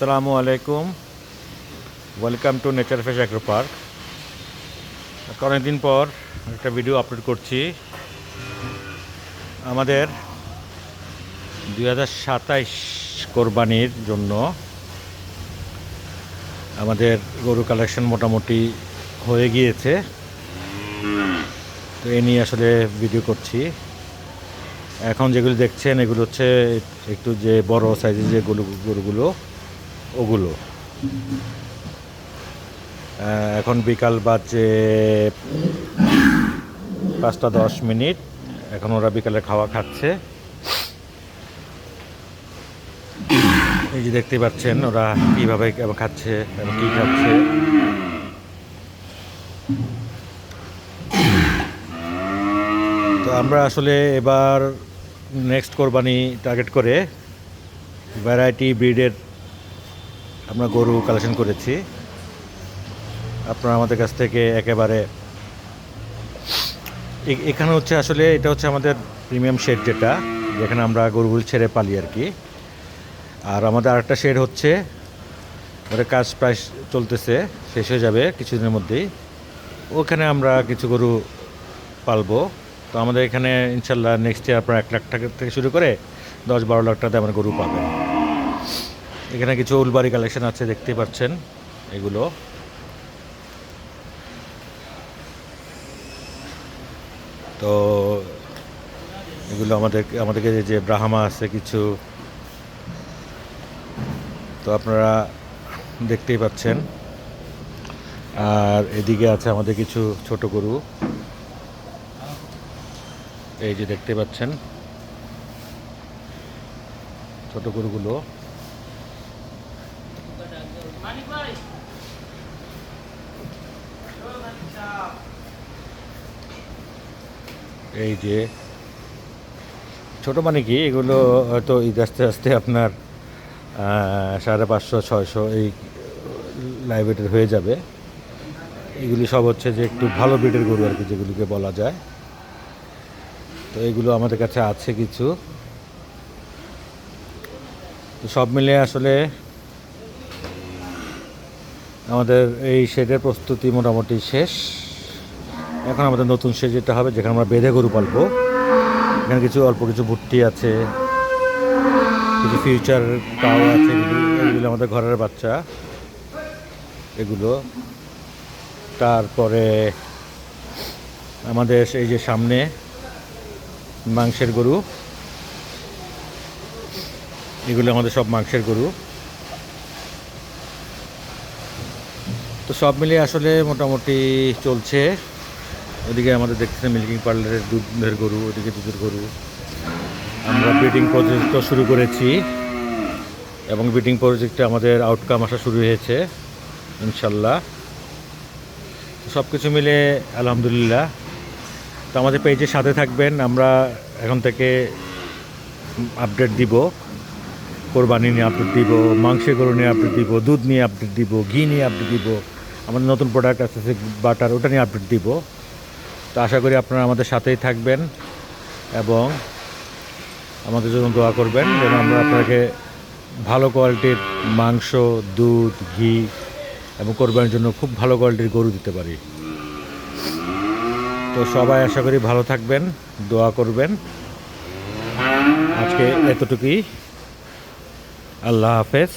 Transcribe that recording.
আসসালামু আলাইকুম, welcome to nature fresh agro park. অনেকদিন পর একটা ভিডিও আপলোড করছি। আমাদের 2027 কোরবানির জন্য আমাদের গরু কালেকশন মোটামুটি হয়ে গিয়েছে, তো এ নিয়ে আসলে ভিডিও করছি। এখন যেগুলো দেখছেন এগুলো হচ্ছে একটু যে বড় সাইজের যে গরুগুলো ওগুলো। এখন বিকাল বাজে 5:10। এখন ওরা বিকালে খাওয়া খাচ্ছে। এই যে দেখতে পাচ্ছেন ওরা কীভাবে খাচ্ছে এবং কী খাচ্ছে। তো আমরা আসলে এবার নেক্সট কোরবানি টার্গেট করে ভ্যারাইটি ব্রিডের আমরা গরু কালেকশন করেছি। আপনারা আমাদের কাছ থেকে একেবারে এখানে হচ্ছে আসলে এটা হচ্ছে আমাদের প্রিমিয়াম শেড, যেখানে আমরা গরুগুলো ছেড়ে পালি আর কি। আর আমাদের আরেকটা শেড হচ্ছে, ওটা কাজ প্রায় চলতেছে, শেষ হয়ে যাবে কিছুদিনের মধ্যেই। ওখানে আমরা কিছু গরু পালবো। তো আমাদের এখানে ইনশাল্লাহ নেক্সট ইয়ার আপনার 1 লাখ টাকা থেকে শুরু করে 10-12 লাখ টাকা আমরা গরু পাবেন। এখানে কিছু উলবাড়ি কালেকশন আছে, দেখতে পাচ্ছেন এগুলো। তো এগুলো আমাদেরকে যে ব্রাহ্মা আছে কিছু, তো আপনারা দেখতেই পাচ্ছেন। আর এদিকে আছে আমাদের কিছু ছোট গরু, এই যে দেখতে পাচ্ছেন ছোট গরুগুলো। এই যে ছোট মানে কি, এগুলো হয়তো আস্তে আস্তে আপনার 550-600 এই লাইভেটের হয়ে যাবে। এগুলি সব হচ্ছে যে একটু ভালো ব্রিডের গরু আর কি, যেগুলিকে বলা যায়। তো এগুলো আমাদের কাছে আছে কিছু। তো সব মিলে আসলে আমাদের এই শেডের প্রস্তুতি মোটামুটি শেষ। এখন আমাদের নতুন শেড যেটা হবে, যেখানে আমরা বেঁধে গরু পালবো। এখানে কিছু অল্প কিছু ভুট্টি আছে, কিছু ফিউচার কাউ আছে, এগুলো আমাদের ঘরের বাচ্চা এগুলো। তারপরে আমাদের এই যে সামনে মাংসের গরু, এগুলো আমাদের সব মাংসের গরু। তো সব মিলিয়ে আসলে মোটামুটি চলছে। ওদিকে আমাদের দেখতেছেন মিল্কিং পার্লারের দুধের গরু, ওদিকে দুধের গরু। আমরা ব্রিডিং প্রজেক্ট শুরু করেছি এবং ব্রিডিং প্রজেক্টে আমাদের আউটকাম আসা শুরু হয়েছে ইনশাল্লাহ। সব কিছু মিলে আলহামদুলিল্লাহ। তো আমাদের পেজের সাথে থাকবেন। আমরা এখন থেকে আপডেট দিব, কোরবানি নিয়ে আপডেট দিব, মাংসের গরু নিয়ে আপডেট দিব, দুধ নিয়ে আপডেট দিব, ঘি নিয়ে আপডেট দিব, আমাদের নতুন প্রোডাক্ট আছে বাটার, ওটা নিয়ে আপডেট দিব। তো আশা করি আপনারা আমাদের সাথেই থাকবেন এবং আমাদের জন্য দোয়া করবেন, যেন আমরা আপনাকে ভালো কোয়ালিটির মাংস, দুধ, ঘি এবং কোরবানির জন্য খুব ভালো কোয়ালিটির গরু দিতে পারি। তো সবাই আশা করি ভালো থাকবেন, দোয়া করবেন। আজকে এতটুকুই। আল্লাহ হাফেজ।